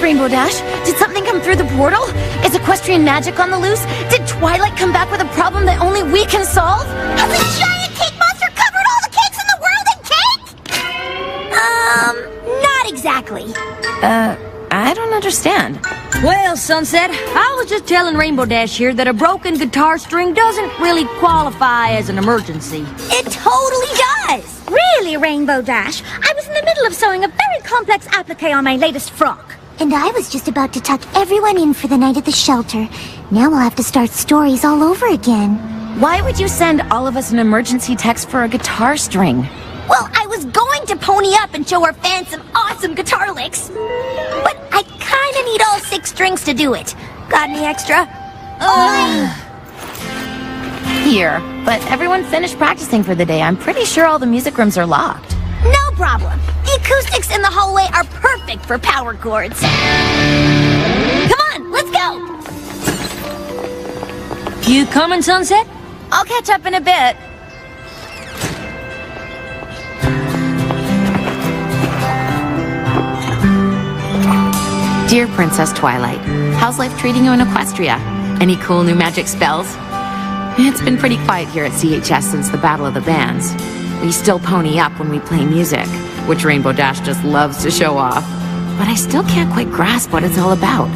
Rainbow Dash? Did something come through the portal? Is equestrian magic on the loose? Did Twilight come back with a problem that only we can solve? Has a giant cake monster covered all the cakes in the world in cake? Not exactly. I don't understand. Well, Sunset, I was just telling Rainbow Dash here that a broken guitar string doesn't really qualify as an emergency. It totally does. Really, Rainbow Dash? I was in the middle of sewing a very complex applique on my latest frock. And I was just about to tuck everyone in for the night at the shelter. Now we'll have to start stories all over again. Why would you send all of us an emergency text for a guitar string? Well, I was going to pony up and show our fans some awesome guitar licks. But I kinda need all 6 strings to do it. Got any extra? Here, but everyone finished practicing for the day. I'm pretty sure all the music rooms are locked. No problem. The acoustics in the hallway are perfect for power chords. Come on, let's go! You coming, Sunset? I'll catch up in a bit. Dear Princess Twilight, how's life treating you in Equestria? Any cool new magic spells? It's been pretty quiet here at CHS since the Battle of the Bands. We still pony up when we play music, which Rainbow Dash just loves to show off. But I still can't quite grasp what it's all about.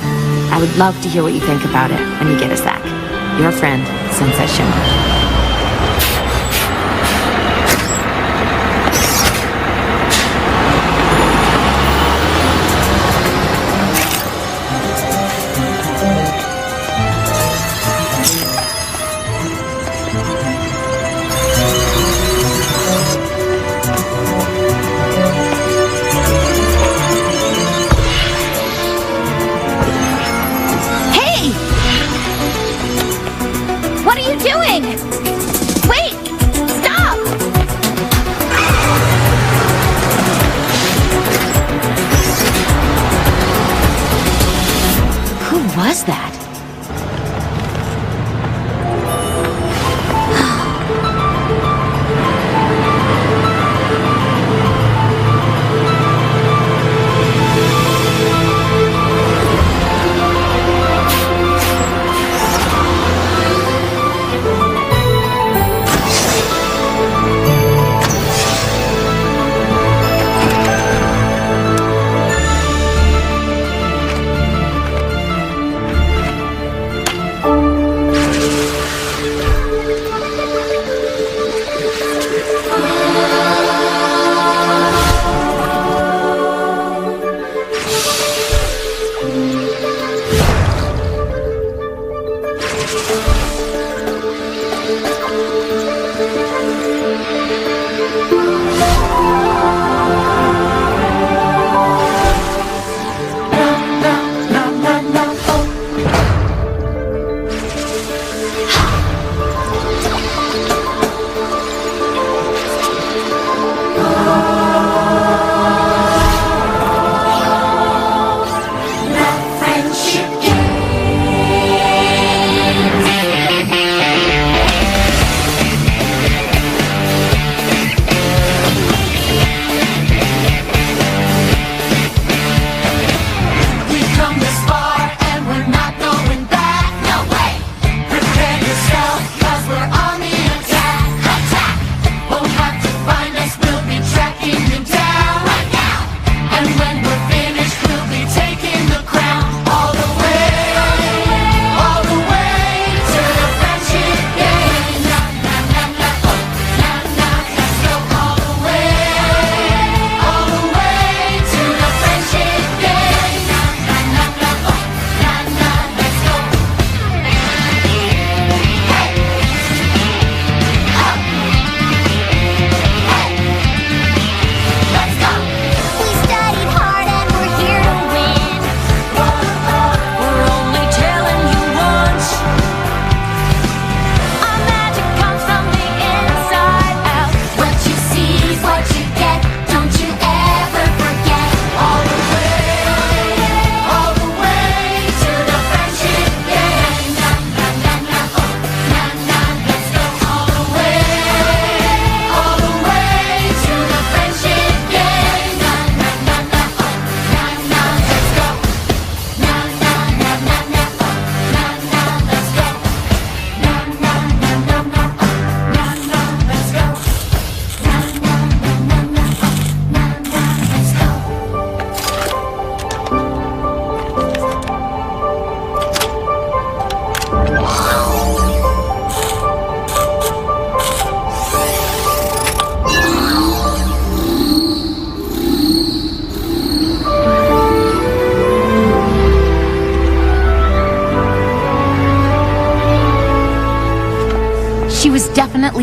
I would love to hear what you think about it when you get a sec. Your friend, Sunset Shimmer. Was that?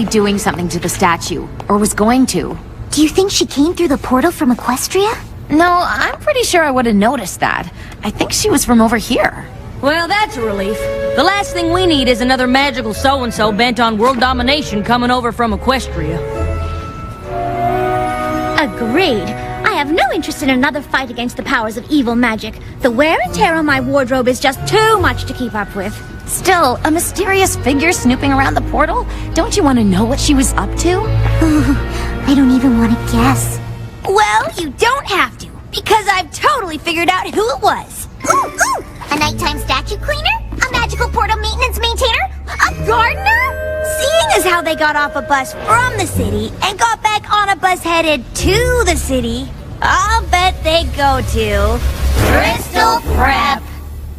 obviously doing something to the statue, or was going to. Do you think she came through the portal from Equestria? No, I'm pretty sure I would have noticed that. I think she was from over here. Well, that's a relief. The last thing we need is another magical so-and-so bent on world domination coming over from Equestria. Agreed. I have no interest in another fight against the powers of evil magic. The wear and tear on my wardrobe is just too much to keep up with. Still, a mysterious figure snooping around the portal? Don't you want to know what she was up to? I don't even want to guess. Well, you don't have to, because I've totally figured out who it was. Ooh! A nighttime statue cleaner? A magical portal maintenance maintainer? A gardener? Seeing as how they got off a bus from the city and got back on a bus headed to the city, I'll bet they go to Crystal Prep.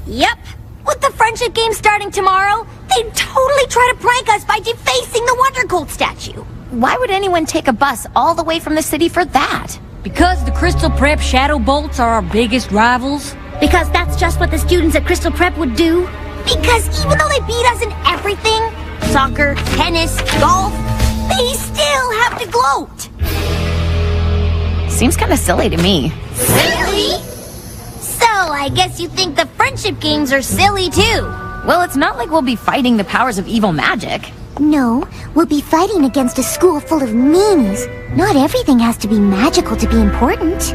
Yep. With the friendship game starting tomorrow, they'd totally try to prank us by defacing the Wonder Gold statue. Why would anyone take a bus all the way from the city for that? Because the Crystal Prep Shadow Bolts are our biggest rivals? Because that's just what the students at Crystal Prep would do. Because even though they beat us in everything, soccer, tennis, golf, they still have to gloat. Seems kind of silly to me. Silly? So, I guess you think the friendship games are silly too. Well, it's not like we'll be fighting the powers of evil magic. No, we'll be fighting against a school full of meanies. Not everything has to be magical to be important.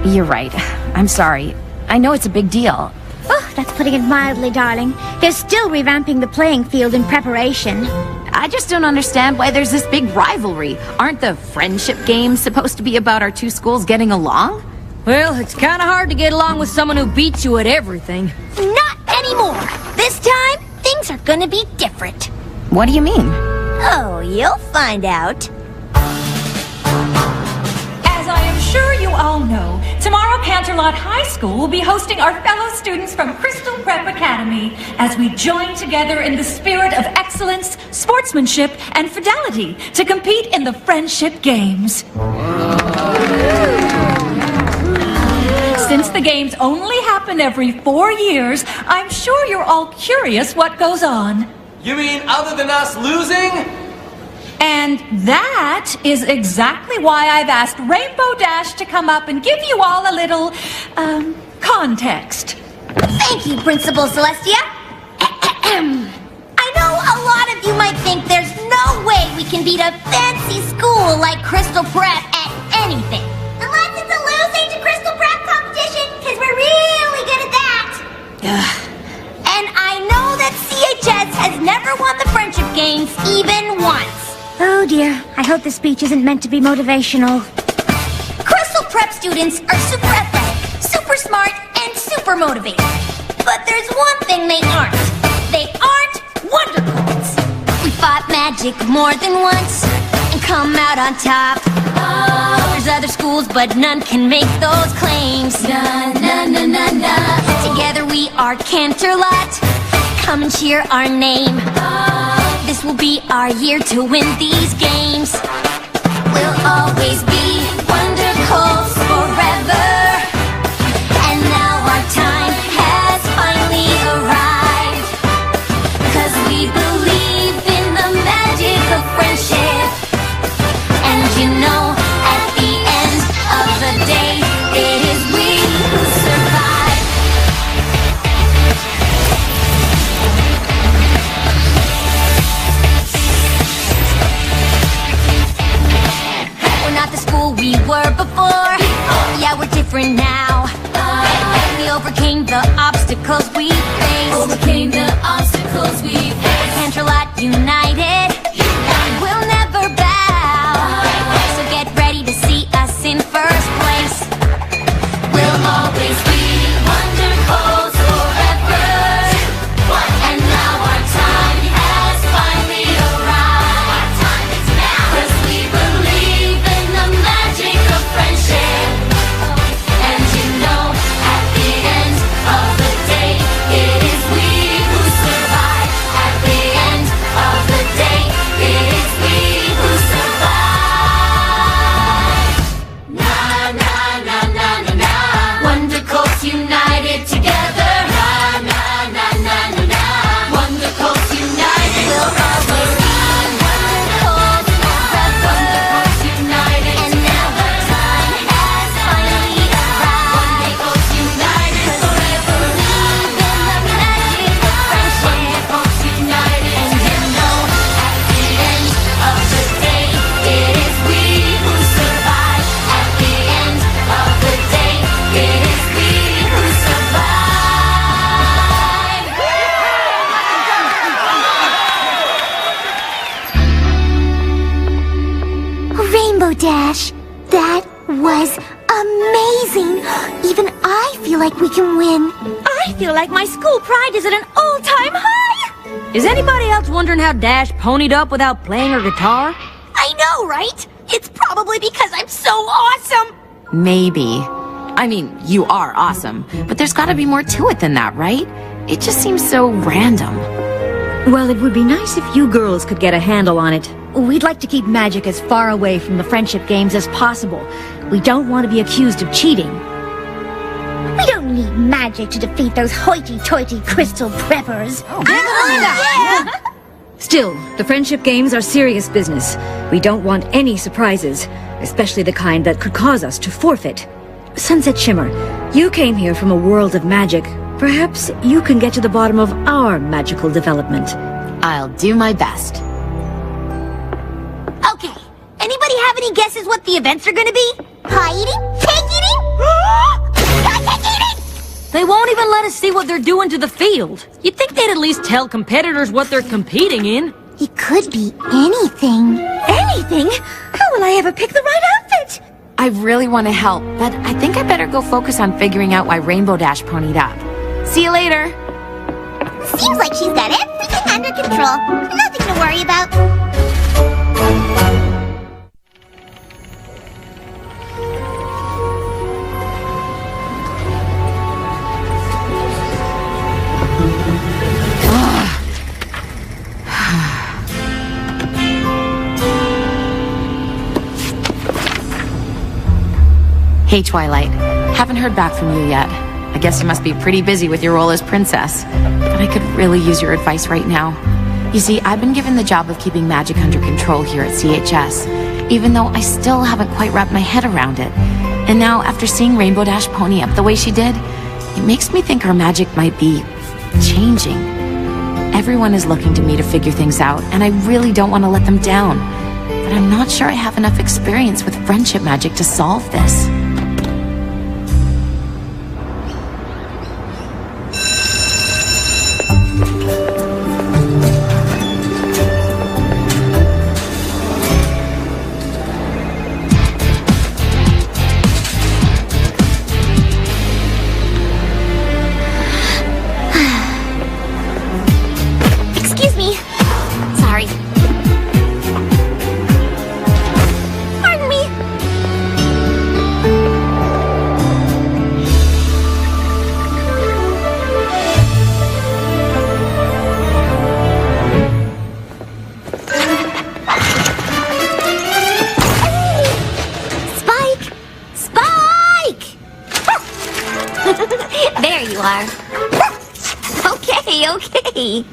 You're right. I'm sorry. I know it's a big deal. Oh, that's putting it mildly, darling. They're still revamping the playing field in preparation. I just don't understand why there's this big rivalry. Aren't the friendship games supposed to be about our two schools getting along? Well, it's kind of hard to get along with someone who beats you at everything. Not anymore. This time, things are gonna be different. What do you mean? Oh, you'll find out. As I am sure you all know, tomorrow Canterlot High School will be hosting our fellow students from Crystal Prep Academy as we join together in the spirit of excellence, sportsmanship, and fidelity to compete in the Friendship Games. Since the games only happen every 4 years, I'm sure you're all curious what goes on. You mean other than us losing? And that is exactly why I've asked Rainbow Dash to come up and give you all a little, context. Thank you, Principal Celestia. I know a lot of you might think there's no way we can beat a fancy school like Crystal Prep at anything. Unless it's a losing to Crystal Prep competition, because we're really good at that. And I know that CHS has never won the Friendship Games even once. Oh dear, I hope the speech isn't meant to be motivational. Crystal Prep students are super athletic, super smart, and super motivated. But there's one thing they aren't. They aren't Wonder Golds. We fought magic more than once and come out on top. There's other schools, but none can make those claims. Na na na na na. Together we are Canterlot. Come and cheer our name. This will be our year to win these games. We'll always be Wonder Golds forever. And now our time has finally arrived. 'Cause we believe in the magic of friendship. And you know, at the end of the day, it is we who survive. We're not the school we were before. Yeah, we're different now. We overcame the obstacles we faced. Canterlot united. We'll never bow. So get ready to see us in first place. We'll always be Wonder Golds forever. And now our time has finally arrived. Our time is now. 'Cause we believe in the magic of friendship. And you That was amazing! Even I feel like we can win. I feel like my school pride is at an all-time high! Is anybody else wondering how Dash ponied up without playing her guitar? I know, right? It's probably because I'm so awesome! Maybe. I mean, you are awesome, but there's gotta be more to it than that, right? It just seems so random. Well, it would be nice if you girls could get a handle on it. We'd like to keep magic as far away from the friendship games as possible. We don't want to be accused of cheating. We don't need magic to defeat those hoity-toity crystal preppers. Still, the friendship games are serious business. We don't want any surprises, especially the kind that could cause us to forfeit. Sunset Shimmer, you came here from a world of magic. Perhaps you can get to the bottom of our magical development. I'll do my best. Okay, anybody have any guesses what the events are gonna be? Pie eating? Cake eating? Cake eating! They won't even let us see what they're doing to the field. You'd think they'd at least tell competitors what they're competing in. It could be anything. Anything? How will I ever pick the right outfit? I really want to help, but I think I better go focus on figuring out why Rainbow Dash ponied up. See you later. Seems like she's got everything under control. Nothing to worry about. Hey, Twilight. Haven't heard back from you yet. I guess you must be pretty busy with your role as princess. But I could really use your advice right now. You see, I've been given the job of keeping magic under control here at CHS, even though I still haven't quite wrapped my head around it. And now, after seeing Rainbow Dash pony up the way she did, it makes me think our magic might be changing. Everyone is looking to me to figure things out, and I really don't want to let them down. But I'm not sure I have enough experience with friendship magic to solve this. Excuse me. Sorry. Pardon me. Spike! Spike! There you are. Okay.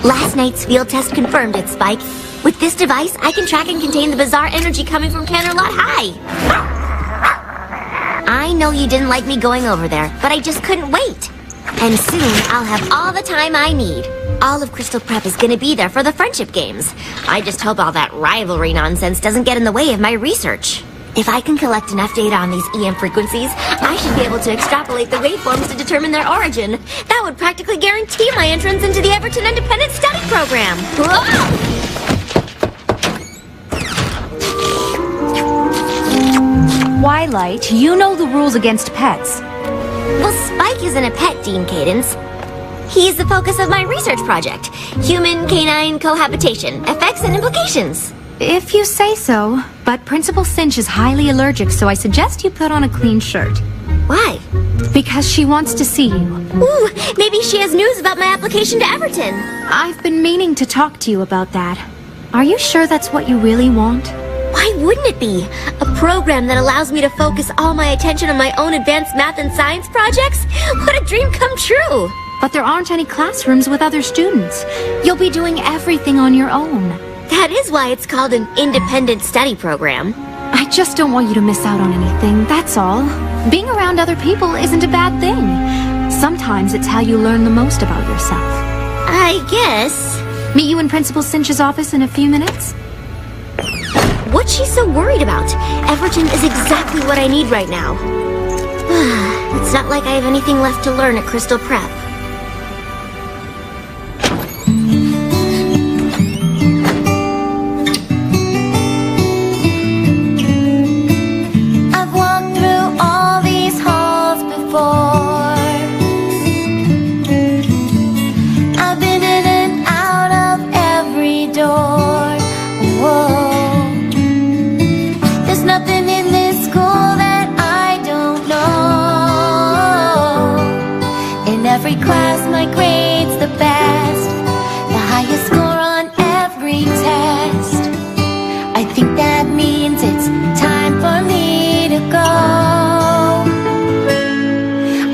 Last night's field test confirmed it, Spike. With this device, I can track and contain the bizarre energy coming from Canterlot High. I know you didn't like me going over there, but I just couldn't wait. And soon, I'll have all the time I need. All of Crystal Prep is gonna be there for the friendship games. I just hope all that rivalry nonsense doesn't get in the way of my research. If I can collect enough data on these EM frequencies, I should be able to extrapolate the waveforms to determine their origin. That would practically guarantee my entrance into the Everton Independent Study Program. Whoa! Twilight, you know the rules against pets. Well, Spike isn't a pet, Dean Cadence. He's the focus of my research project. Human-canine cohabitation, effects and implications. If you say so, but Principal Cinch is highly allergic, so I suggest you put on a clean shirt. Why? Because she wants to see you. Ooh, maybe she has news about my application to Everton. I've been meaning to talk to you about that. Are you sure that's what you really want? Why wouldn't it be? A program that allows me to focus all my attention on my own advanced math and science projects? What a dream come true! But there aren't any classrooms with other students. You'll be doing everything on your own. That is why it's called an independent study program. I just don't want you to miss out on anything, that's all. Being around other people isn't a bad thing. Sometimes it's how you learn the most about yourself. I guess. Meet you in Principal Cinch's office in a few minutes? What's she so worried about? Everton is exactly what I need right now. It's not like I have anything left to learn at Crystal Prep. it's time for me to go.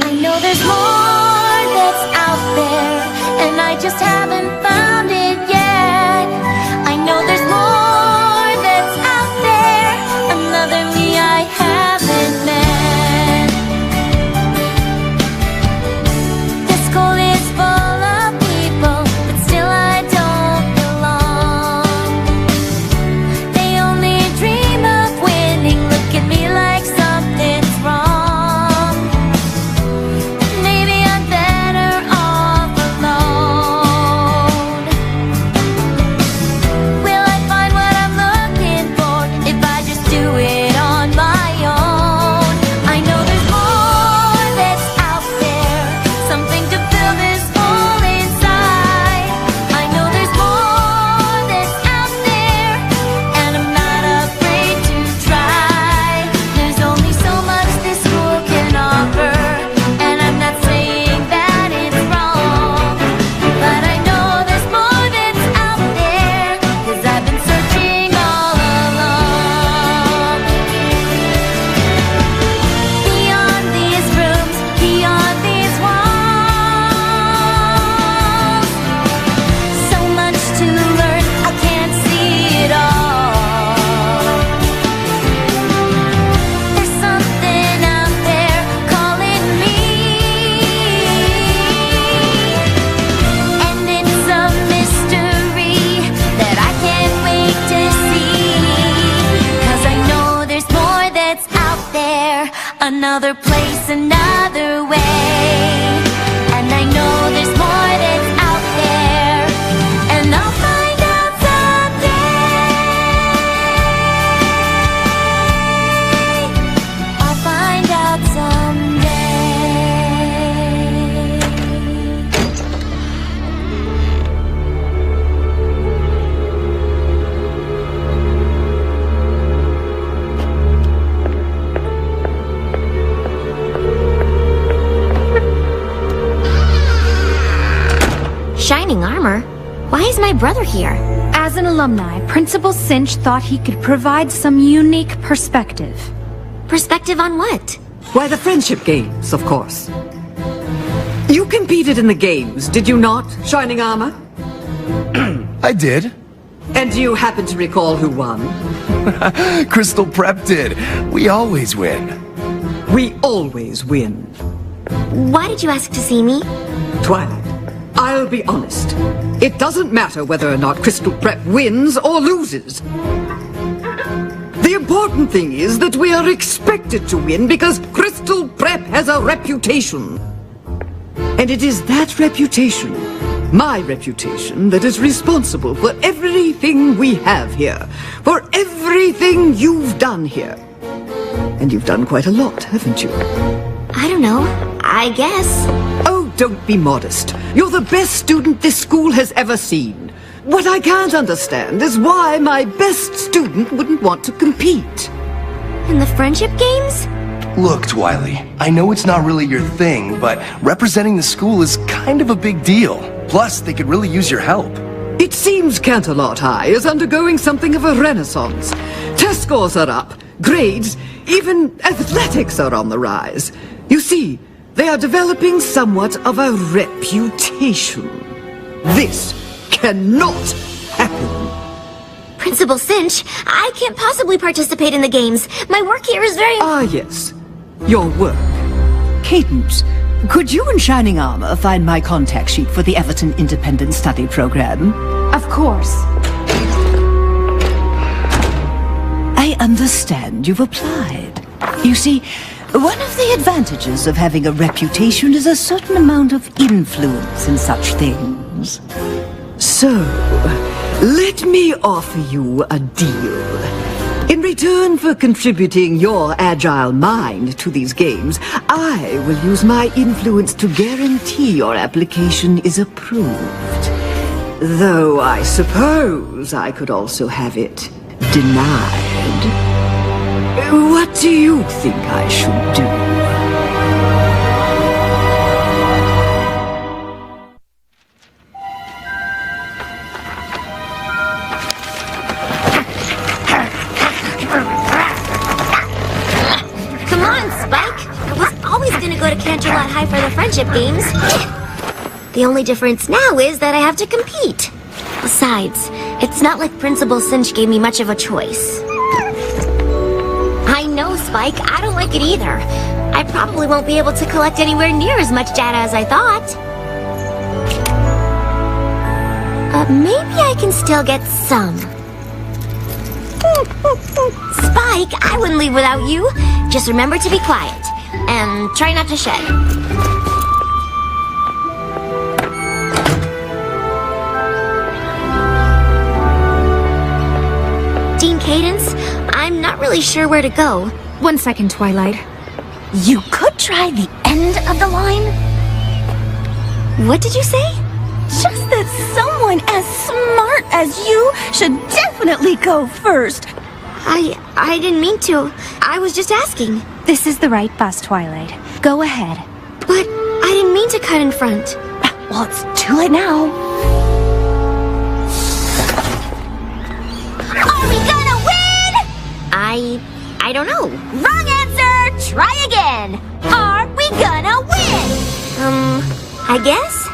I know there's more that's out there, and I just haven't found it yet. I know there's more that's out there, another me I haven't met. This school is full of people, but still I don't belong. They only dream of winning, look at me like something's wrong. Maybe I'm better off alone. Will I find what I'm looking for if I just do it on my own? I know there's more that's out there, something to fill this hole inside. I know there's more that's out there, and I'm not afraid to try. There's only so much this school can offer, and I'm not saying that it's wrong, but I know there's more that's out there, 'cause I've been searching all along. Beyond these rooms, beyond these walls, so much to learn, I can't see it all. There's something out there calling me, and it's a mystery that I can't wait to see. 'Cause I know there's more that's out there, another place, another way. And I know there's more that's out there, and I'll find out someday. I'll find out someday. Shining armor? Why is my brother here? As an alumni, Principal Cinch thought he could provide some unique perspective. Perspective on what? Why, the friendship games, of course. You competed in the games, did you not, Shining Armor? I did. And do you happen to recall who won? Crystal Prep did. We always win. We always win. Why did you ask to see me? Twilight, I'll be honest. It doesn't matter whether or not Crystal Prep wins or loses. The important thing is that we are expected to win because Crystal Prep has a reputation. And it is that reputation, my reputation, that is responsible for everything we have here, for everything you've done here. And you've done quite a lot, haven't you? I don't know. I guess. Oh, don't be modest. You're the best student this school has ever seen. What I can't understand is why my best student wouldn't want to compete. In the friendship games? Look, Twiley, I know it's not really your thing, but representing the school is kind of a big deal. Plus, they could really use your help. It seems Canterlot High is undergoing something of a renaissance. Test scores are up, grades, even athletics are on the rise. You see, they are developing somewhat of a reputation. This cannot happen. Principal Cinch, I can't possibly participate in the games. My work here is very... Ah, yes. Your work. Cadence, could you and Shining Armor find my contact sheet for the Everton Independent Study Program? Of course. I understand you've applied. You see, one of the advantages of having a reputation is a certain amount of influence in such things. So, let me offer you a deal. In return for contributing your agile mind to these games, I will use my influence to guarantee your application is approved. Though I suppose I could also have it denied. What do you think I should do? Canterlot High for the Friendship Games. The only difference now is that I have to compete. Besides, it's not like Principal Cinch gave me much of a choice. I know, Spike. I don't like it either. I probably won't be able to collect anywhere near as much data as I thought. Maybe I can still get some. Spike, I wouldn't leave without you. Just remember to be quiet. And try not to shed. Dean Cadence, I'm not really sure where to go. 1 second, Twilight. You could try the end of the line. What did you say? Just that someone as smart as you should definitely go first. I didn't mean to. I was just asking. This is the right bus, Twilight. Go ahead. But I didn't mean to cut in front. Well, it's too late now. Are we gonna win? I don't know. Wrong answer! Try again! Are we gonna win? I guess?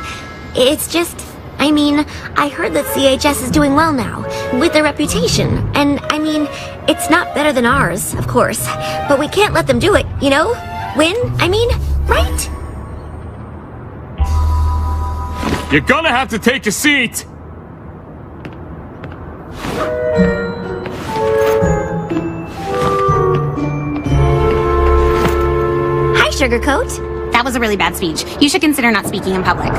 It's just... I mean, I heard that CHS is doing well now, with their reputation. And, I mean, it's not better than ours, of course. But we can't let them do it, you know? Win, I mean, right? You're gonna have to take a seat! Hi, Sugarcoat. That was a really bad speech. You should consider not speaking in public.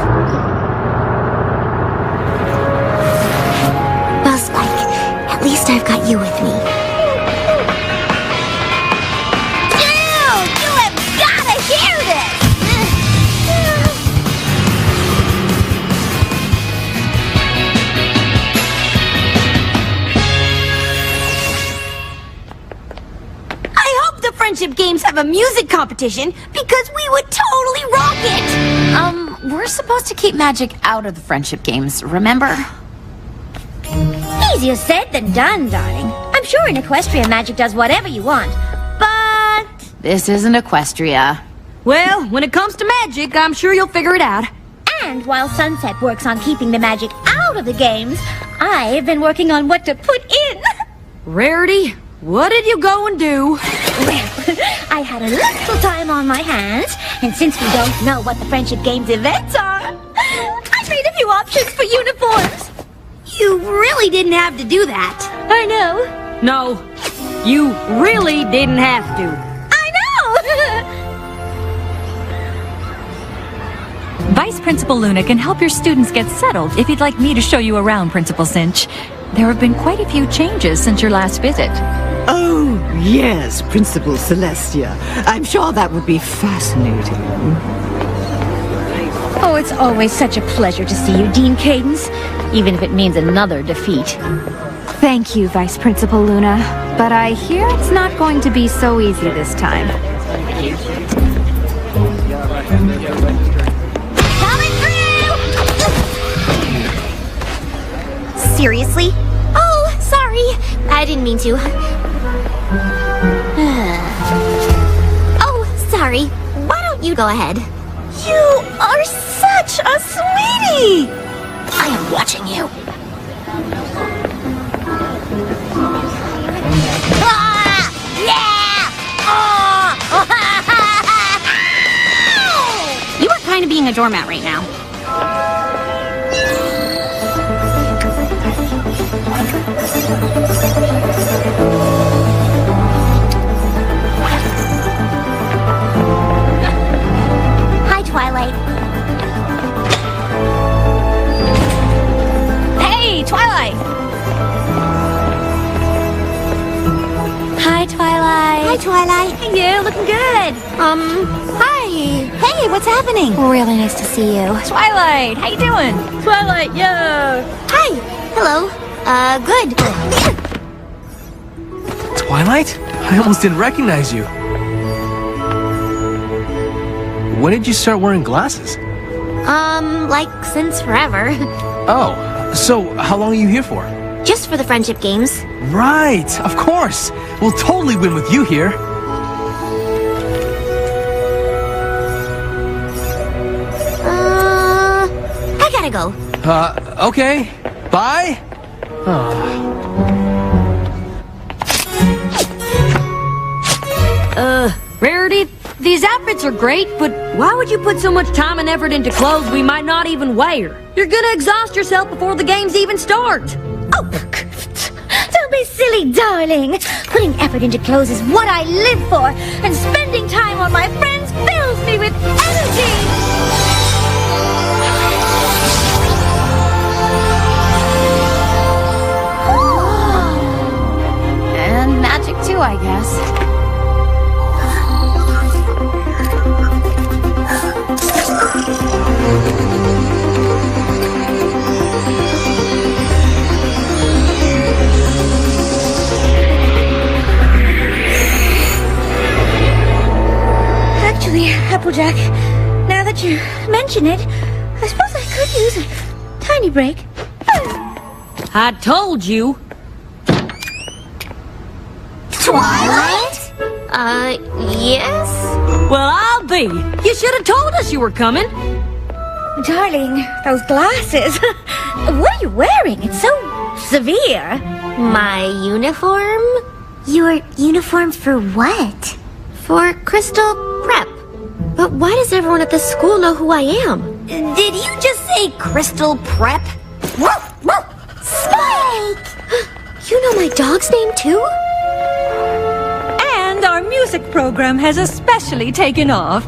Well, Spike, at least I've got you with me. Dude, you have gotta hear this! I hope the Friendship Games have a music competition, because we would totally rock it! We're supposed to keep magic out of the Friendship Games, remember? Easier said than done, darling. I'm sure in Equestria magic does whatever you want. But... This isn't Equestria. Well, when it comes to magic, I'm sure you'll figure it out. And while Sunset works on keeping the magic out of the games, I've been working on what to put in. Rarity, what did you go and do? Well, I had a little time on my hands, and since we don't know what the Friendship Games events are, I made a few options for uniforms. You really didn't have to do that. I know. No, you really didn't have to. I know! Vice Principal Luna can help your students get settled if you'd like me to show you around, Principal Cinch. There have been quite a few changes since your last visit. Oh, yes, Principal Celestia. I'm sure that would be fascinating. Oh, it's always such a pleasure to see you, Dean Cadence, even if it means another defeat. Thank you, Vice Principal Luna. But I hear it's not going to be so easy this time. Coming through! Seriously? Oh, sorry. I didn't mean to. Oh, sorry. Why don't you go ahead? You are such a sweetie! I am watching you. Ah! Yeah! Oh! You are kind of being a doormat right now. Hi, Twilight. Hey, Twilight! Hi, Twilight. Hi, Twilight. Hey, you, looking good. Hi. Hey, what's happening? Really nice to see you. Twilight, how you doing? Twilight, yo! Hi. Hello. Good. Twilight? I almost didn't recognize you. When did you start wearing glasses? Like since forever. Oh, so how long are you here for? Just for the Friendship Games. Right, of course. We'll totally win with you here. I go. Okay. Bye? Rarity, these outfits are great, but why would you put so much time and effort into clothes we might not even wear? You're gonna exhaust yourself before the games even start. Oh, don't be silly, darling. Putting effort into clothes is what I live for, and spending time on my friends fills me with energy. And magic too, I guess. Actually, Applejack, now that you mention it, I suppose I could use a tiny break. I told you. Twilight? Yes? Well, I'll be. You should have told us you were coming. Darling, those glasses. What are you wearing? It's so severe. My uniform? Your uniform for what? For Crystal Prep. But why does everyone at this school know who I am? Did you just say Crystal Prep? Spike! You know my dog's name too? And our music program has especially taken off.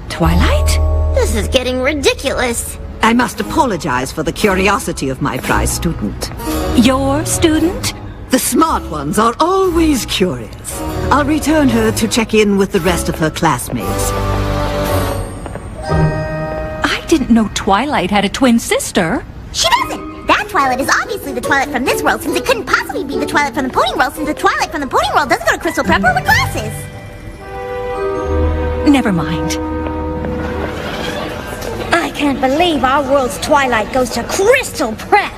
Twilight? This is getting ridiculous. I must apologize for the curiosity of my prize student. Your student? The smart ones are always curious. I'll return her to check in with the rest of her classmates. I didn't know Twilight had a twin sister. She doesn't! That Twilight is obviously the Twilight from this world, since it couldn't possibly be the Twilight from the Pudding World, since the Twilight from the Pudding World doesn't go to Crystal Prep or with glasses! Never mind. I can't believe our world's Twilight goes to Crystal Prep.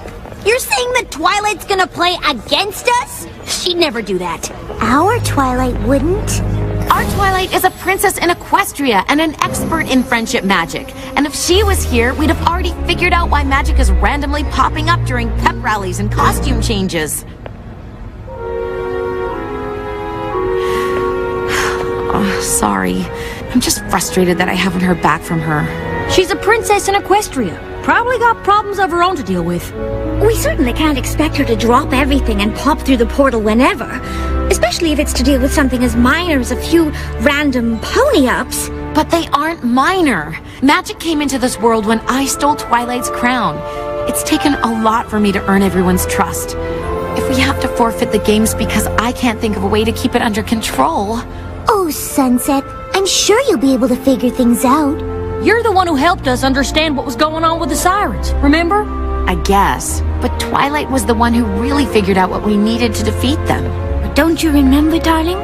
You're saying that Twilight's gonna play against us? She'd never do that. Our Twilight wouldn't? Our Twilight is a princess in Equestria and an expert in friendship magic. And if she was here, we'd have already figured out why magic is randomly popping up during pep rallies and costume changes. Oh, sorry. I'm just frustrated that I haven't heard back from her. She's a princess in Equestria. Probably got problems of her own to deal with. We certainly can't expect her to drop everything and pop through the portal whenever. Especially if it's to deal with something as minor as a few random pony-ups. But they aren't minor. Magic came into this world when I stole Twilight's crown. It's taken a lot for me to earn everyone's trust. If we have to forfeit the games because I can't think of a way to keep it under control... Oh, Sunset, I'm sure you'll be able to figure things out. You're the one who helped us understand what was going on with the sirens, remember? I guess. But Twilight was the one who really figured out what we needed to defeat them. But don't you remember, darling?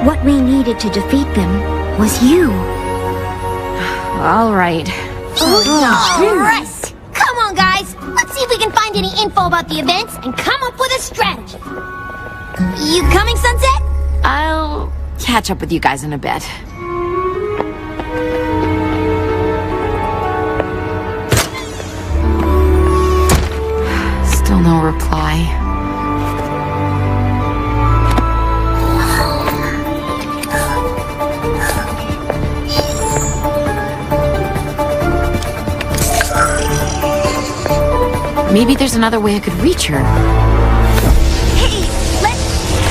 What we needed to defeat them was you. All right. All right. Come on, guys. Let's see if we can find any info about the events and come up with a strategy. You coming, Sunset? I'll catch up with you guys in a bit. Still no reply. Maybe there's another way I could reach her. Hey, let's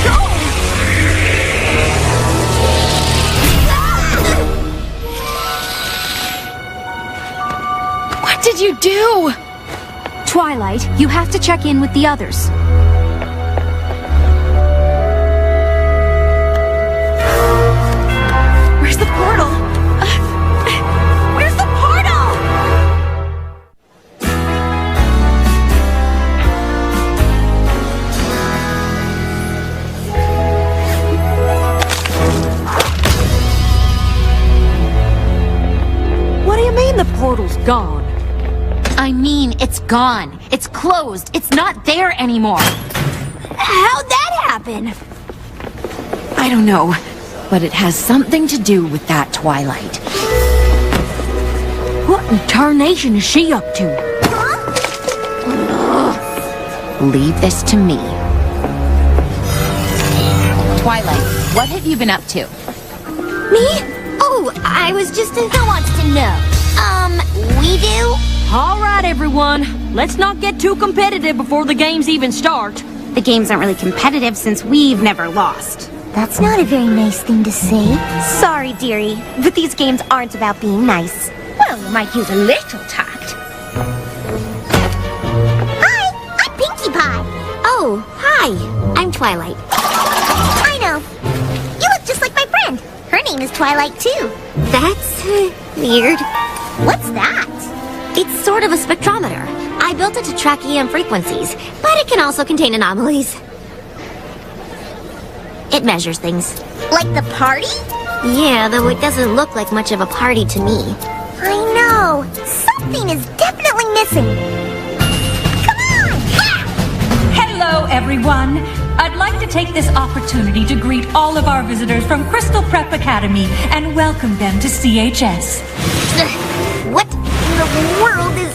go! What did you do? Twilight, you have to check in with the others. Where's the portal? Where's the portal? What do you mean the portal's gone? I mean, it's gone. It's closed. It's not there anymore. How'd that happen? I don't know, but it has something to do with that Twilight. What in tarnation is she up to? Leave this to me. Twilight, what have you been up to? Me? Oh, I was just who wants to know? We do? All right, everyone. Let's not get too competitive before the games even start. The games aren't really competitive since we've never lost. That's not a very nice thing to say. Sorry, dearie, but these games aren't about being nice. Well, you might use a little tact. Hi, I'm Pinkie Pie. Oh, hi. I'm Twilight. I know. You look just like my friend. Her name is Twilight, too. That's weird. What's that? It's sort of a spectrometer. I built it to track EM frequencies, but it can also contain anomalies. It measures things. Like the party? Yeah, though it doesn't look like much of a party to me. I know. Something is definitely missing. Come on! Hello, everyone. I'd like to take this opportunity to greet all of our visitors from Crystal Prep Academy and welcome them to CHS. What in the world is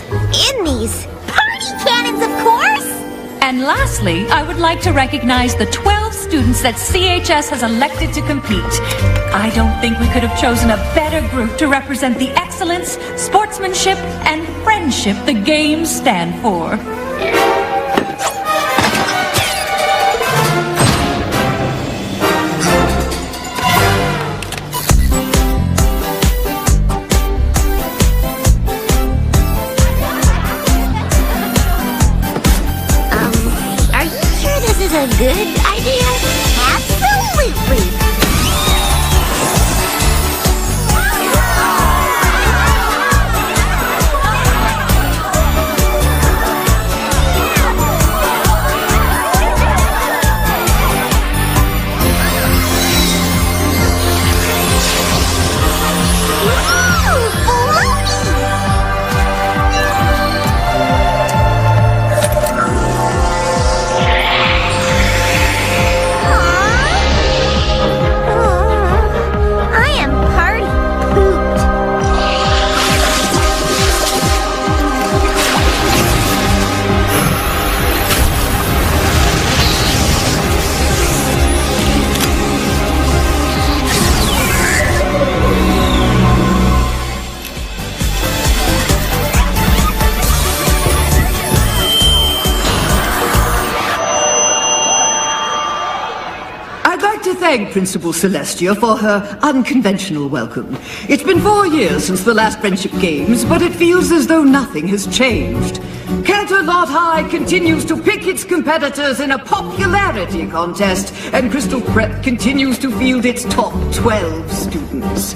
in these? Party cannons, of course! And lastly, I would like to recognize the 12 students that CHS has elected to compete. I don't think we could have chosen a better group to represent the excellence, sportsmanship, and friendship the games stand for. A good idea? Absolutely! Thank Principal Celestia for her unconventional welcome. It's been 4 years since the last Friendship Games, but it feels as though nothing has changed. Canterlot High continues to pick its competitors in a popularity contest, and Crystal Prep continues to field its top 12 students.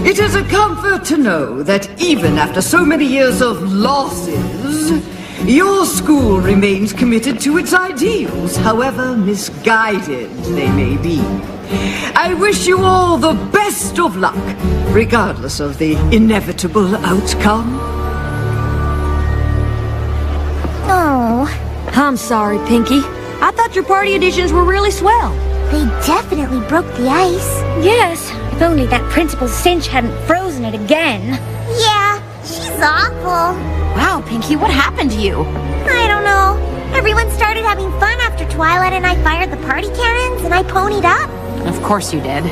It is a comfort to know that even after so many years of losses, your school remains committed to its ideals, however misguided they may be. I wish you all the best of luck, regardless of the inevitable outcome. Oh. I'm sorry, Pinkie. I thought your party editions were really swell. They definitely broke the ice. Yes, if only that Principal Cinch hadn't frozen it again. Yeah, she's awful. Wow, Pinkie, what happened to you? I don't know. Everyone started having fun after Twilight and I fired the party cannons and I ponied up. Of course you did.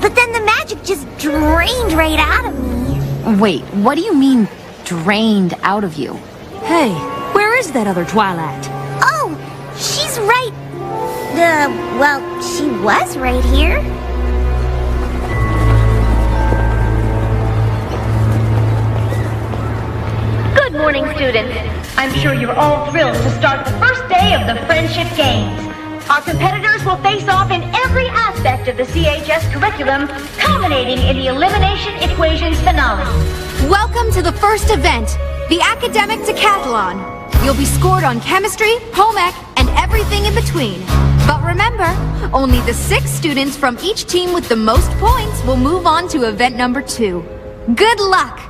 But then the magic just drained right out of me. Wait, what do you mean, drained out of you? Hey, where is that other Twilight? Oh, she's right. Well, she was right here. Good morning, students. I'm sure you're all thrilled to start the first day of the Friendship Games. Our competitors will face off in every aspect of the CHS curriculum, culminating in the Elimination Equations finale. Welcome to the first event, the Academic Decathlon. You'll be scored on chemistry, home ec, and everything in between. But remember, only the 6 students from each team with the most points will move on to event number 2. Good luck!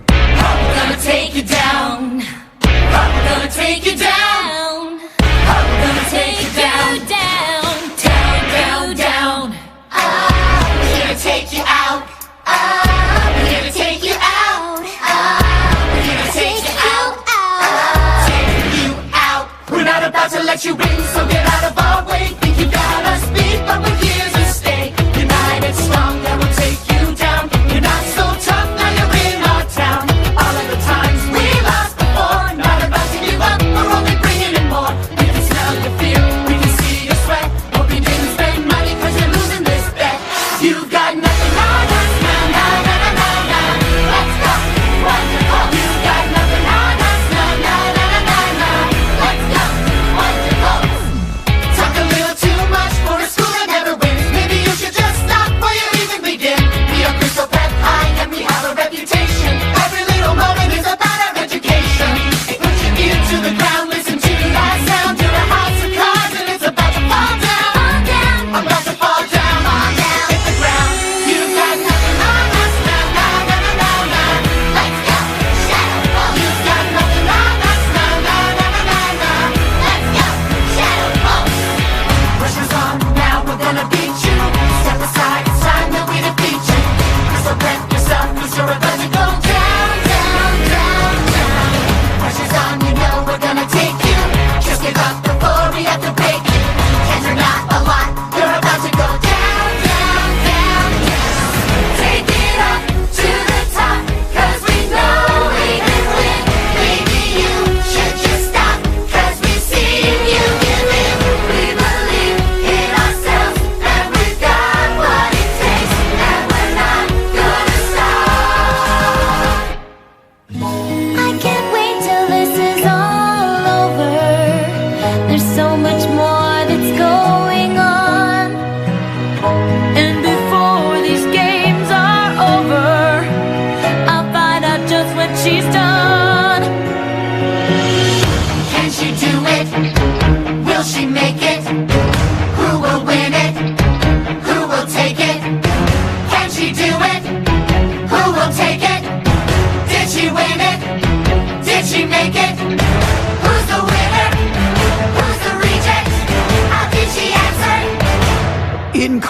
I'm gonna take you down. I'm gonna take you down. I'm gonna take you down, down, down, down, down. I'm here to take you out. I'm here to take you out. I'm here to take you out. Take you out. We're not about to let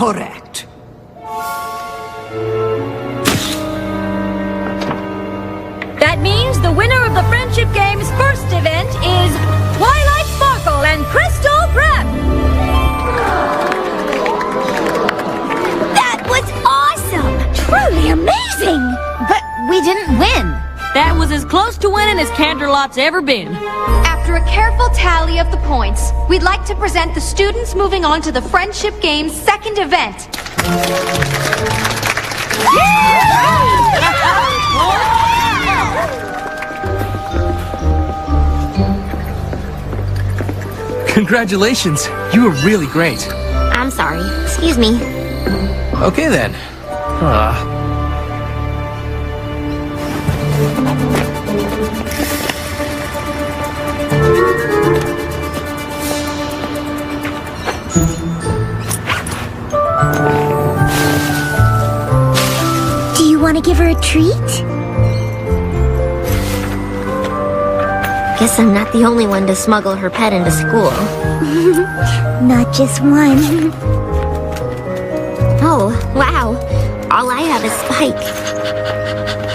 Correct. That means the winner of the Friendship Games' first event is Twilight Sparkle and Crystal Prep! That was awesome! Truly amazing! But we didn't win. That was as close to winning as Canterlot's ever been. After a careful tally of the points, we'd like to present the students moving on to the Friendship Games' second event. Congratulations. You were really great. I'm sorry. Excuse me. Okay then. Do you want to give her a treat? Guess I'm not the only one to smuggle her pet into school. Not just one. Oh, wow. All I have is Spike.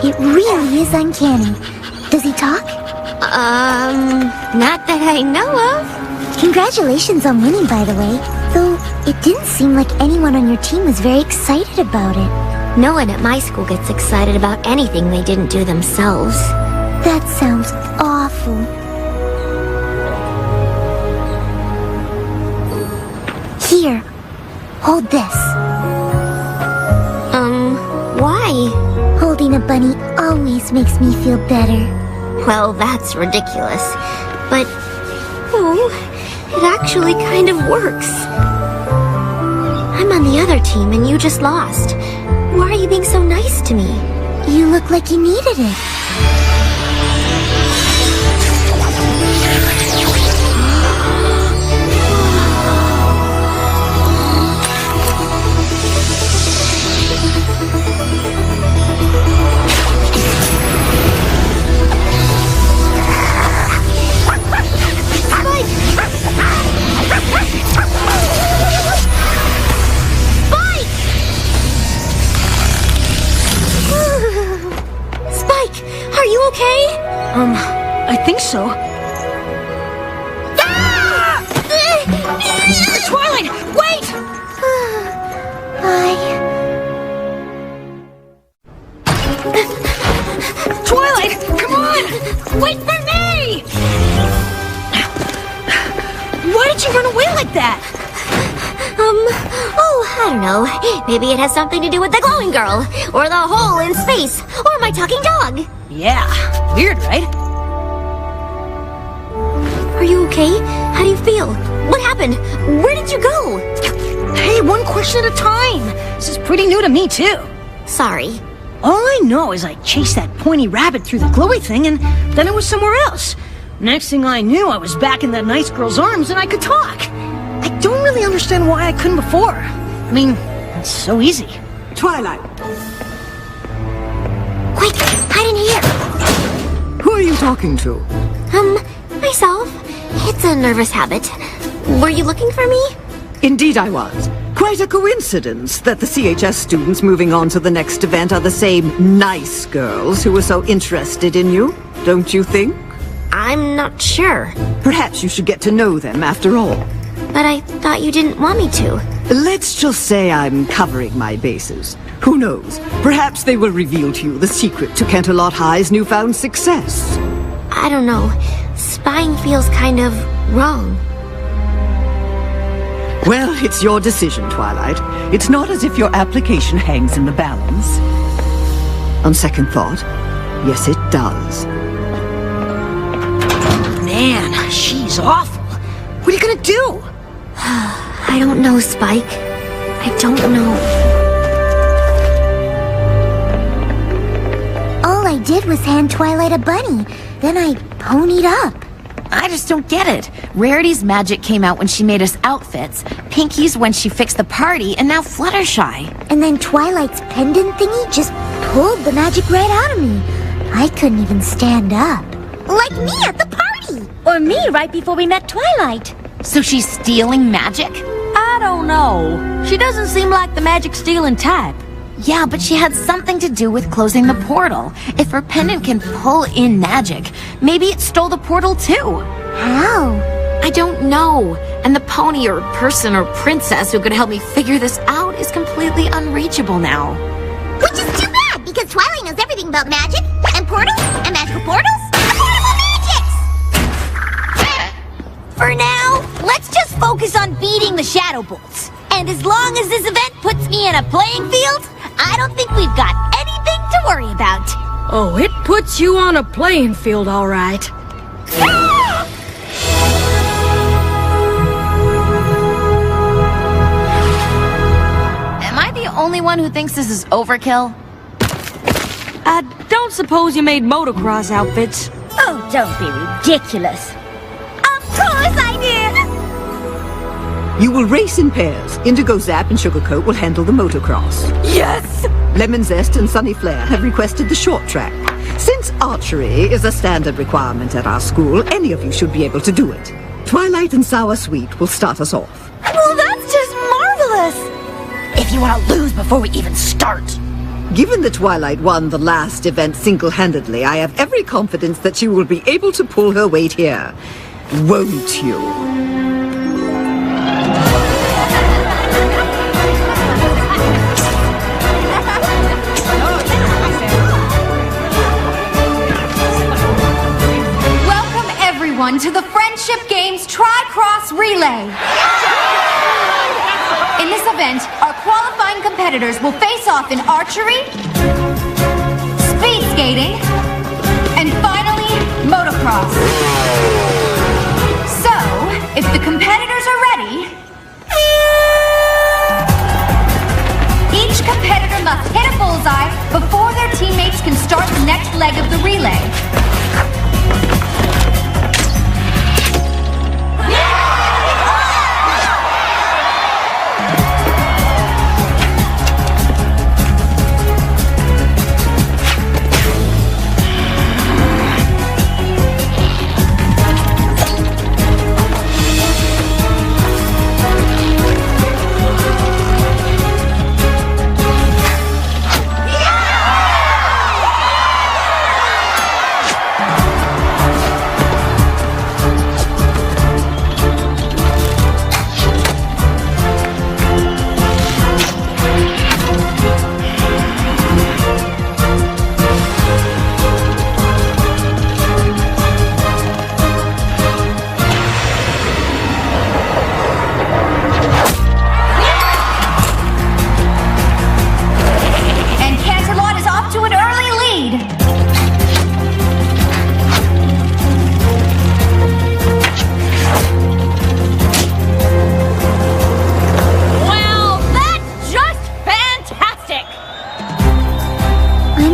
It really is uncanny. Does he talk? Not that I know of. Congratulations on winning, by the way. Though, it didn't seem like anyone on your team was very excited about it. No one at my school gets excited about anything they didn't do themselves. That sounds awful. Here, hold this. Why? Holding a bunny always makes me feel better. Well, that's ridiculous. But, oh, it actually kind of works. I'm on the other team and you just lost. Why are you being so nice to me? You look like you needed it. I think so. Twilight, wait! Twilight, come on! Wait for me! Why did you run away like that? Oh, I don't know. Maybe it has something to do with the glowing girl, or the hole in space, or my talking dog. Yeah, weird, right? Are you okay? How do you feel? What happened? Where did you go? Hey, one question at a time. This is pretty new to me, too. Sorry. All I know is I chased that pointy rabbit through the glowy thing, and then it was somewhere else. Next thing I knew, I was back in that nice girl's arms, and I could talk. I don't really understand why I couldn't before. I mean, it's so easy. Twilight. Wait, hide in here. Who are you talking to? Myself. It's a nervous habit. Were you looking for me? Indeed I was. Quite a coincidence that the CHS students moving on to the next event are the same nice girls who were so interested in you, don't you think? I'm not sure. Perhaps you should get to know them after all. But I thought you didn't want me to. Let's just say I'm covering my bases. Who knows? Perhaps they will reveal to you the secret to Canterlot High's newfound success. I don't know. Spying feels kind of wrong. Well, it's your decision, Twilight. It's not as if your application hangs in the balance. On second thought, yes, it does. Man, she's awful. What are you gonna do? I don't know, Spike. I don't know. All I did was hand Twilight a bunny. Then I ponied up. I just don't get it. Rarity's magic came out when she made us outfits, Pinky's when she fixed the party, and now Fluttershy. And then Twilight's pendant thingy just pulled the magic right out of me. I couldn't even stand up. Like me at the party! Or me right before we met Twilight. So she's stealing magic? I don't know. She doesn't seem like the magic-stealing type. Yeah, but she had something to do with closing the portal. If her pendant can pull in magic, maybe it stole the portal too. How? I don't know. And the pony or person or princess who could help me figure this out is completely unreachable now. Which is too bad, because Twilight knows everything about magic, and portals, and magical portals, and portable magics! For now, let's just focus on beating the Shadow Bolts. And as long as this event puts me in a playing field, I don't think we've got anything to worry about. Oh, it puts you on a playing field, all right. Am I the only one who thinks this is overkill? I don't suppose you made motocross outfits. Oh, don't be ridiculous. Of course I did! You will race in pairs. Indigo Zap and Sugarcoat will handle the motocross. Yes! Lemon Zest and Sunny Flare have requested the short track. Since archery is a standard requirement at our school, any of you should be able to do it. Twilight and Sour Sweet will start us off. Well, that's just marvelous! If you want to lose before we even start. Given that Twilight won the last event single-handedly, I have every confidence that she will be able to pull her weight here. Won't you? Welcome everyone to the Friendship Games Tri-Cross Relay. In this event, our qualifying competitors will face off in archery, speed skating, and finally, motocross. So, if the competitors are ready, each competitor must hit a bullseye before their teammates can start the next leg of the relay.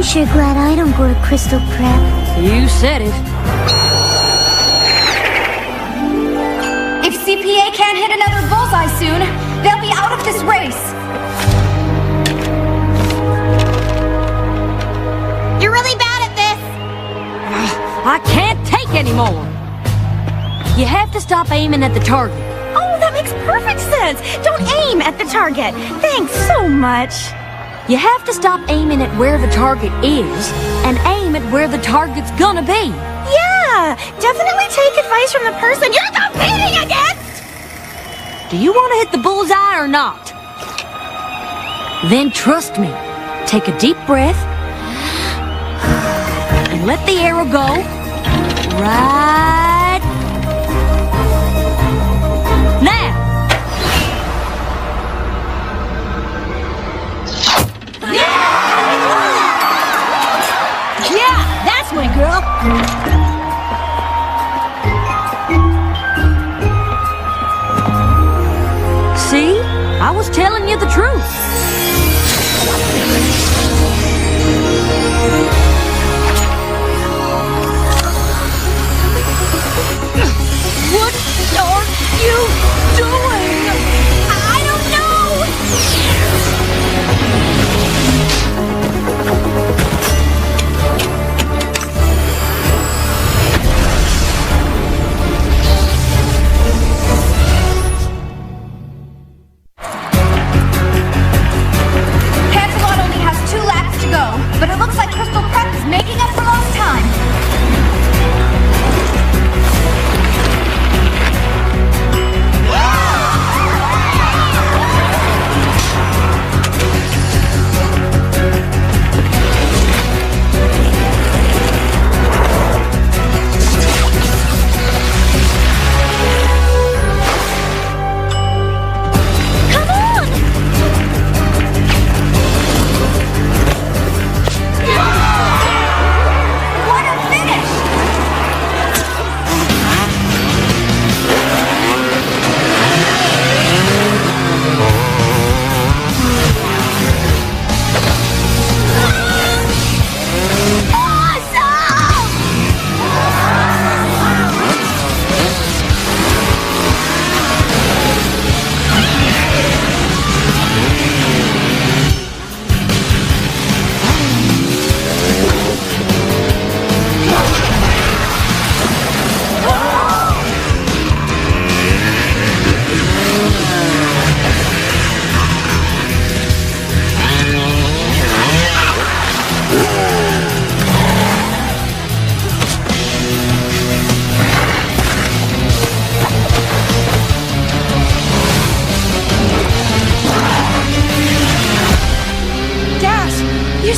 Sure glad I don't go to Crystal Prep. You said it. If CPA can't hit another bullseye soon, they'll be out of this race. You're really bad at this! I can't take anymore. You have to stop aiming at the target. Oh, that makes perfect sense. Don't aim at the target. Thanks so much. You have to stop aiming at where the target is and aim at where the target's gonna be. Yeah, definitely take advice from the person you're competing against! Do you want to hit the bullseye or not? Then trust me. Take a deep breath and let the arrow go right now. Yeah, that's my girl. See? I was telling you the truth. What are you doing? I don't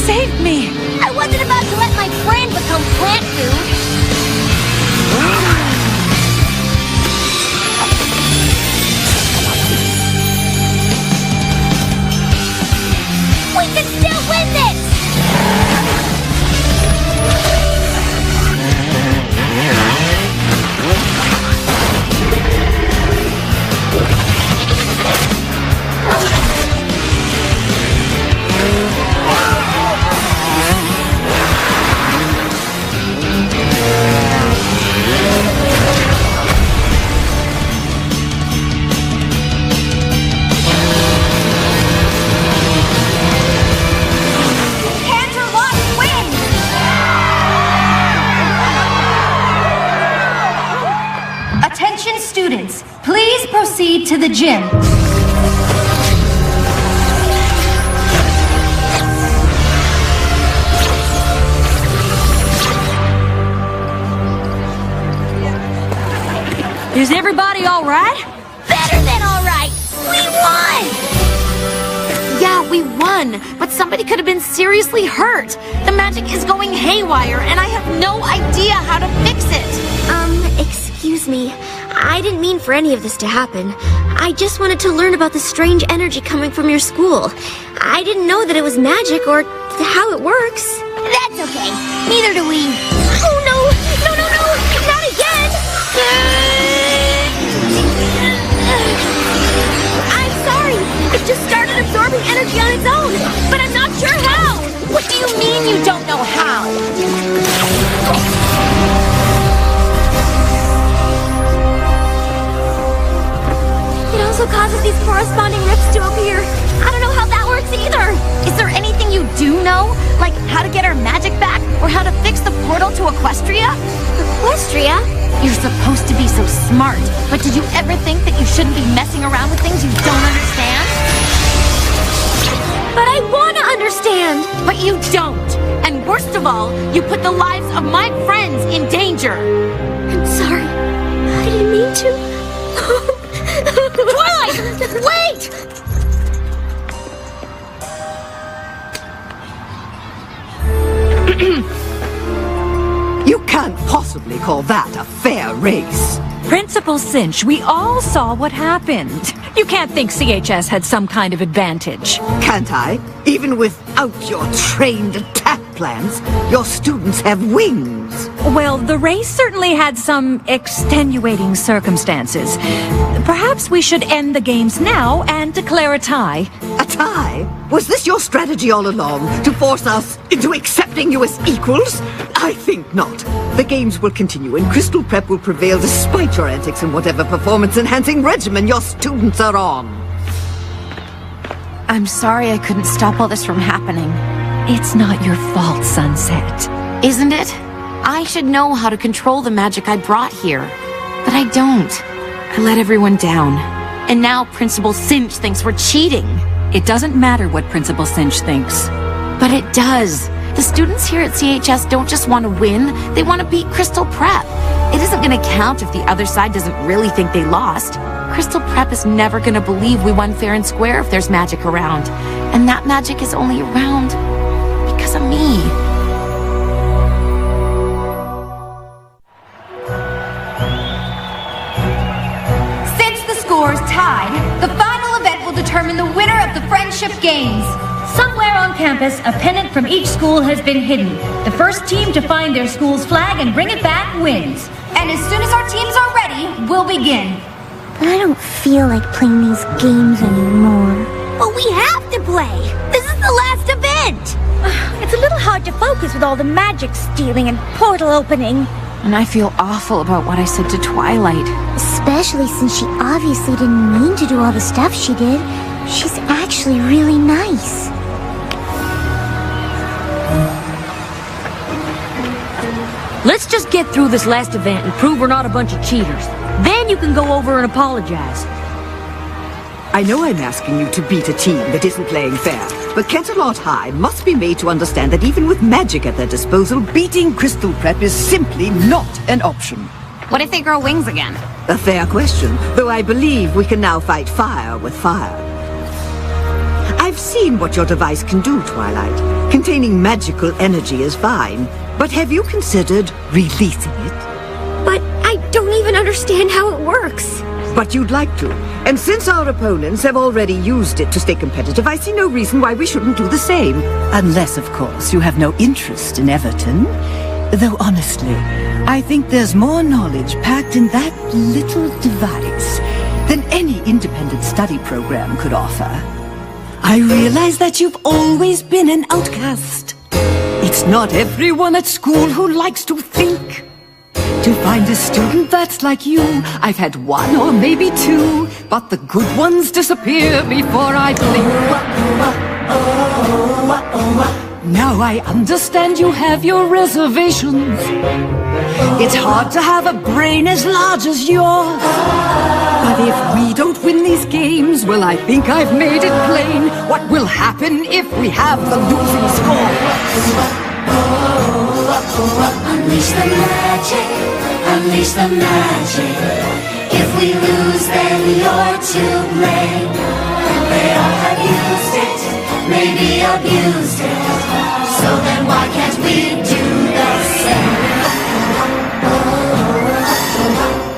saved me. I wasn't about to let my friend become plant food. We can still win this! Attention students, please proceed to the gym. Is everybody all right? Better than all right! We won! Yeah, we won, but somebody could have been seriously hurt. The magic is going haywire, and I have no idea how to fix it. Excuse me. I didn't mean for any of this to happen. I just wanted to learn about the strange energy coming from your school. I didn't know that it was magic or how it works. That's okay. Neither do we. Oh no! No, no, no! Not again! I'm sorry. It just started absorbing energy on its own, but I'm not sure how. What do you mean you don't know how? It also causes these corresponding rifts to appear. I don't know how that works either. Is there anything you do know? Like how to get our magic back? Or how to fix the portal to Equestria? Equestria? You're supposed to be so smart, but did you ever think that you shouldn't be messing around with things you don't understand? But I want to understand. But you don't. And worst of all, you put the lives of my friends in danger. I'm sorry. I didn't mean to. Twilight! Wait! You can't possibly call that a fair race. Principal Cinch, we all saw what happened. You can't think CHS had some kind of advantage. Can't I? Even without your trained attack plans, your students have wings. Well, the race certainly had some extenuating circumstances. Perhaps we should end the games now and declare a tie. A tie? Was this your strategy all along, to force us into accepting you as equals? I think not. The games will continue and Crystal Prep will prevail despite your antics and whatever performance-enhancing regimen your students are on. I'm sorry I couldn't stop all this from happening. It's not your fault, Sunset. Isn't it? I should know how to control the magic I brought here. But I don't. I let everyone down. And now Principal Cinch thinks we're cheating. It doesn't matter what Principal Cinch thinks. But it does. The students here at CHS don't just want to win, they want to beat Crystal Prep. It isn't going to count if the other side doesn't really think they lost. Crystal Prep is never going to believe we won fair and square if there's magic around. And that magic is only around because of me. Since the score's tied, the final event will determine the winner of the Friendship Games. Somewhere on campus, a pennant from each school has been hidden. The first team to find their school's flag and bring it back wins. And as soon as our teams are ready, we'll begin. But I don't feel like playing these games anymore. But we have to play! This is the last event! It's a little hard to focus with all the magic stealing and portal opening. And I feel awful about what I said to Twilight. Especially since she obviously didn't mean to do all the stuff she did. She's actually really nice. Let's just get through this last event and prove we're not a bunch of cheaters. Then you can go over and apologize. I know I'm asking you to beat a team that isn't playing fair, but Canterlot High must be made to understand that even with magic at their disposal, beating Crystal Prep is simply not an option. What if they grow wings again? A fair question, though I believe we can now fight fire with fire. I've seen what your device can do, Twilight. Containing magical energy is fine, but have you considered releasing it? But I don't even understand how it works. But you'd like to. And since our opponents have already used it to stay competitive, I see no reason why we shouldn't do the same. Unless, of course, you have no interest in Everton. Though honestly, I think there's more knowledge packed in that little device than any independent study program could offer. I realize that you've always been an outcast. It's not everyone at school who likes to think. To find a student that's like you, I've had one or maybe two, but the good ones disappear before I blink. Now I understand you have your reservations. It's hard to have a brain as large as yours. But if we don't win these games, well, I think I've made it plain what will happen if we have the losing score. Unleash the magic, unleash the magic. If we lose, then you're to blame. They all have used it, maybe abused it. So then why can't we do the same?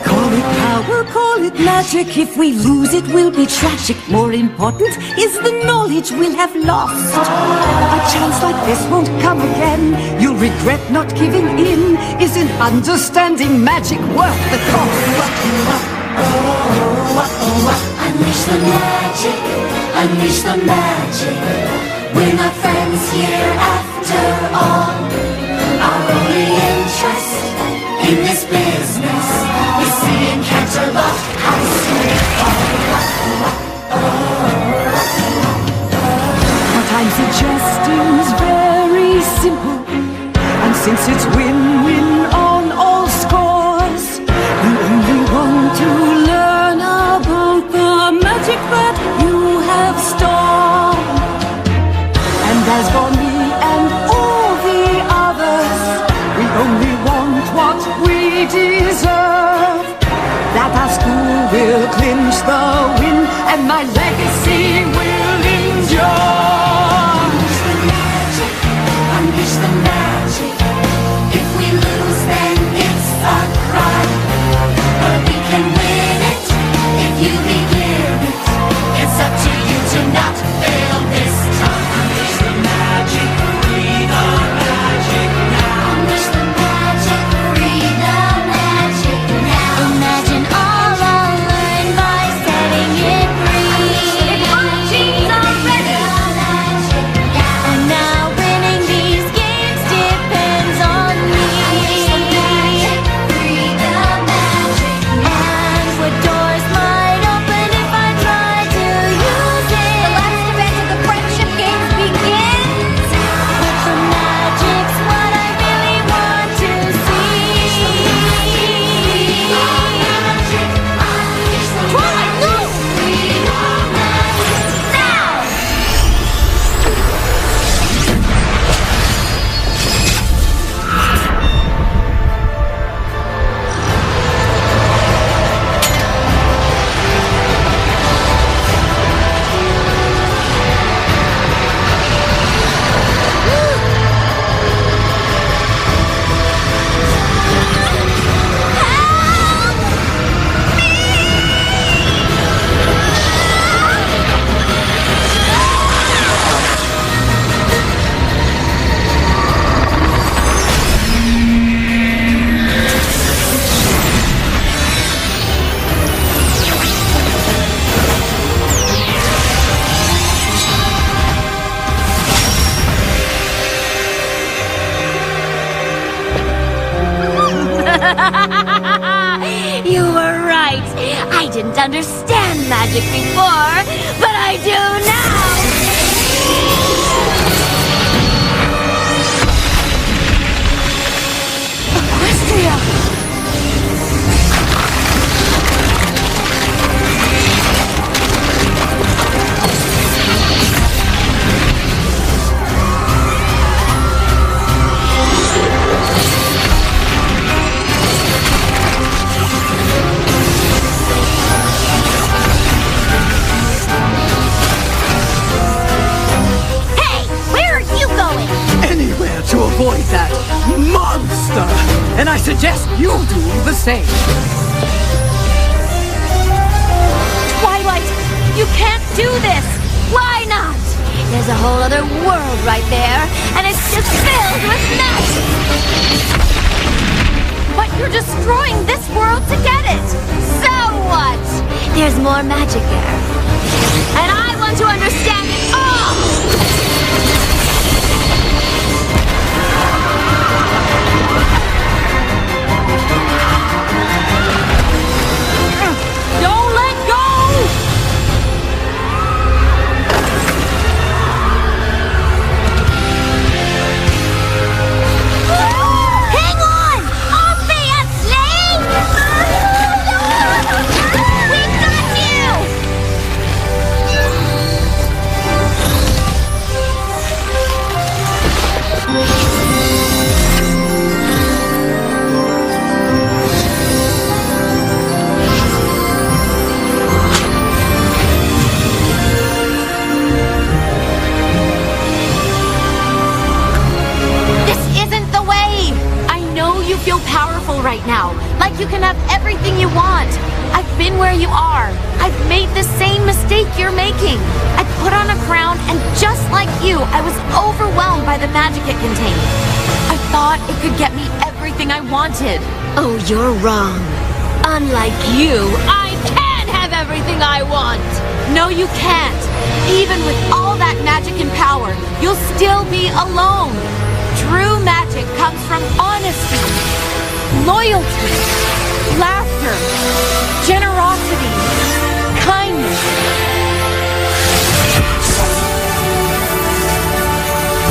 Call it power, call it magic. If we lose, it will be tragic. More important is the knowledge we'll have lost. A chance like this won't come again. You'll regret not giving in. Isn't understanding magic worth the cost? Unleash the magic, unleash the magic. We're not friends here after all. Our only interest in this business is seeing Canterlot High School fall. What I'm suggesting is very simple. And since it's win-win on all scores, you only want to learn about the magic that you have stored. And as for me and all the others, we only want what we deserve. That our school will clinch the win, and my legacy will endure. Unleash the magic. If we lose, then it's a crime. But we can win it if you begin it. It's up to you to not fail this time. Unleash the magic, free the magic now. Unleash the magic, free the magic now. Imagine all I'll learn by setting it free. If our teams are ready. And now winning these games depends on me. Unleash the magic, free the magic now. And what doors might open if I try to use it. The last event of the Friendship Games begins! But the magic's what I really want to see. Twilight, no! Now! You were right. I didn't understand magic before, but I do now. Equestria! avoid that monster, and I suggest you do the same. Twilight, you can't do this! Why not? There's a whole other world right there, and it's just filled with magic! But you're destroying this world to get it! So what? There's more magic there. And I want to understand it all! Don't let go! Hang on! I'll be a slave! We got you! This isn't the way! I know you feel powerful right now, like you can have everything you want. I've been where you are. I've made the same mistake you're making. I put on a crown, and just like you, I was overwhelmed by the magic it contained. I thought it could get me everything I wanted. Oh, you're wrong. Unlike you, I can have everything I want! No, you can't. Even with all that magic and power, you'll still be alone. True magic comes from honesty, loyalty, laughter, generosity, kindness.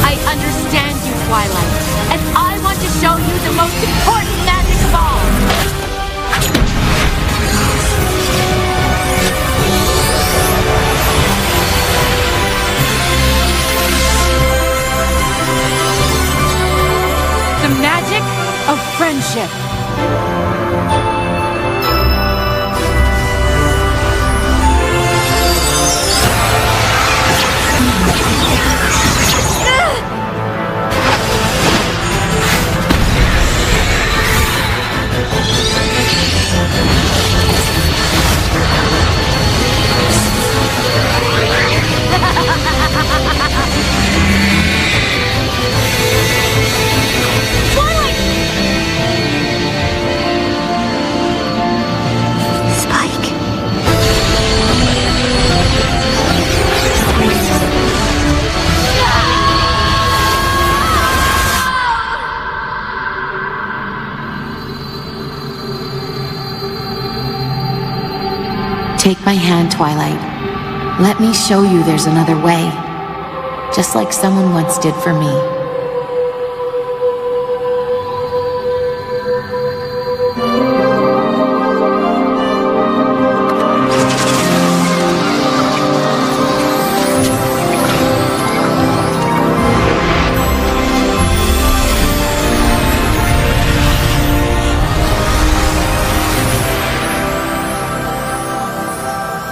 I understand you, Twilight, and I want to show you the most important magic of all. The magic of friendship. Take my hand, Twilight. Let me show you there's another way. Just like someone once did for me.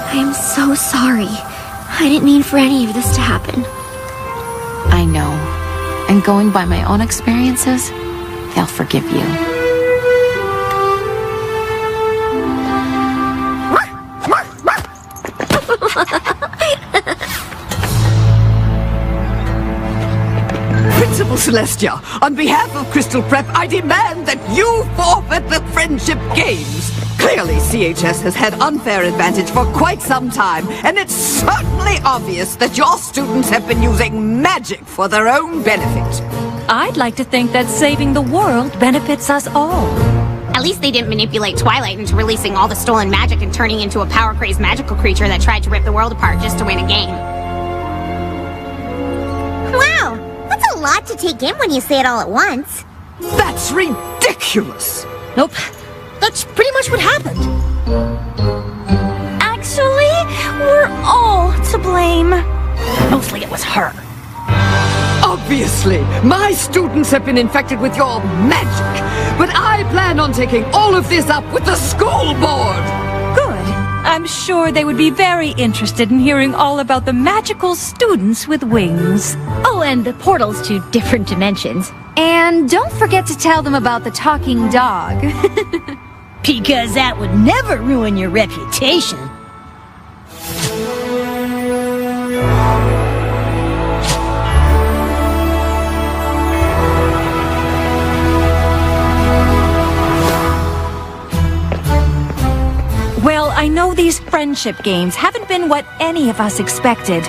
I'm so sorry. I didn't mean for any of this to happen. I know. And going by my own experiences, they'll forgive you. Principal Celestia, on behalf of Crystal Prep, I demand that you forfeit the Friendship Games. Clearly, CHS has had unfair advantage for quite some time, and it's certainly obvious that your students have been using magic for their own benefit. I'd like to think that saving the world benefits us all. At least they didn't manipulate Twilight into releasing all the stolen magic and turning into a power-crazed magical creature that tried to rip the world apart just to win a game. Wow, that's a lot to take in when you say it all at once. That's ridiculous! Nope. That's pretty much what happened. Actually, we're all to blame. Mostly it was her. Obviously, my students have been infected with your magic, but I plan on taking all of this up with the school board. Good. I'm sure they would be very interested in hearing all about the magical students with wings. Oh, and the portals to different dimensions. And don't forget to tell them about the talking dog. Because that would never ruin your reputation. Well, I know these friendship games haven't been what any of us expected,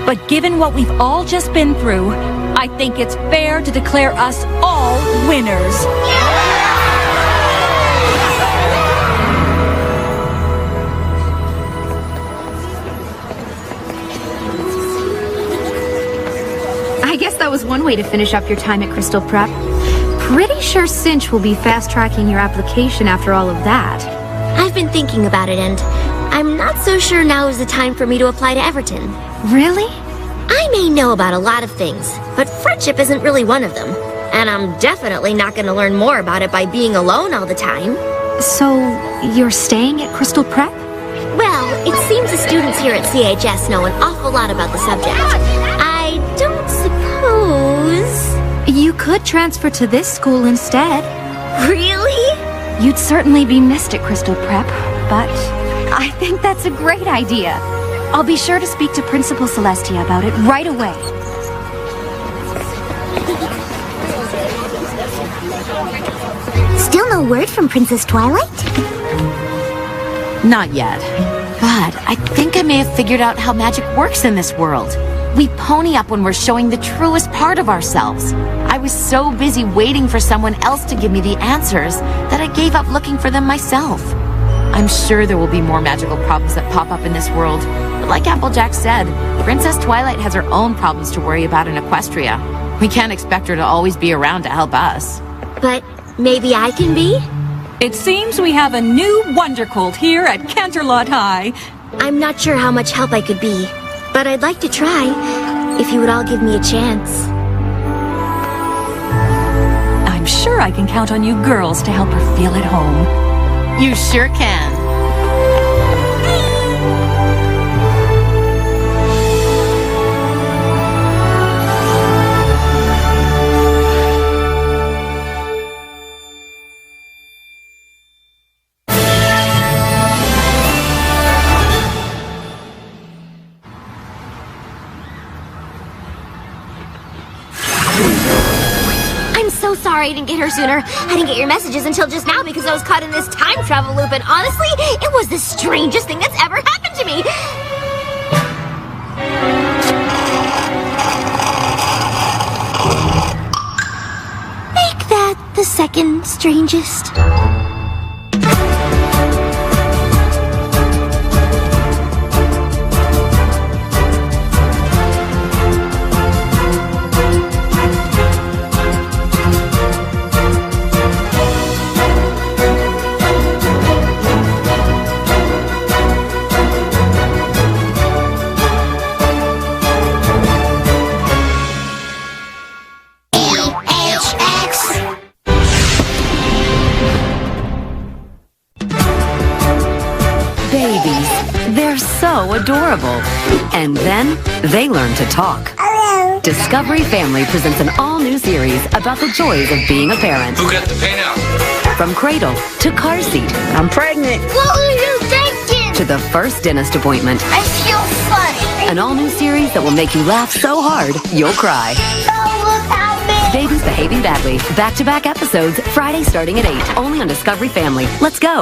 but given what we've all just been through, I think it's fair to declare us all winners. I guess that was one way to finish up your time at Crystal Prep. Pretty sure Cinch will be fast-tracking your application after all of that. I've been thinking about it, and I'm not so sure now is the time for me to apply to Everton. Really? I may know about a lot of things, but friendship isn't really one of them. And I'm definitely not going to learn more about it by being alone all the time. So, you're staying at Crystal Prep? Well, it seems the students here at CHS know an awful lot about the subject. I don't suppose... You could transfer to this school instead. Really? You'd certainly be missed at Crystal Prep, but I think that's a great idea. I'll be sure to speak to Principal Celestia about it right away. Still no word from Princess Twilight? Not yet. But I think I may have figured out how magic works in this world. We pony up when we're showing the truest part of ourselves. I was so busy waiting for someone else to give me the answers that I gave up looking for them myself. I'm sure there will be more magical problems that pop up in this world. But like Applejack said, Princess Twilight has her own problems to worry about in Equestria. We can't expect her to always be around to help us. But maybe I can be? It seems we have a new Wondercolt here at Canterlot High. I'm not sure how much help I could be, but I'd like to try, if you would all give me a chance. I'm sure I can count on you girls to help her feel at home. You sure can. So sorry I didn't get her sooner. I didn't get your messages until just now because I was caught in this time travel loop, and honestly, it was the strangest thing that's ever happened to me. Make that the second strangest. Babies, they're so adorable. And then they learn to talk. Hello. Discovery Family presents an all-new series about the joys of being a parent. Who got the paint out? From cradle to car seat. I'm pregnant. What were you thinking? To the first dentist appointment. I feel funny. An all-new series that will make you laugh so hard, you'll cry. Oh, look how big. Babies Behaving Badly. Back-to-back episodes, Friday starting at 8. Only on Discovery Family. Let's go.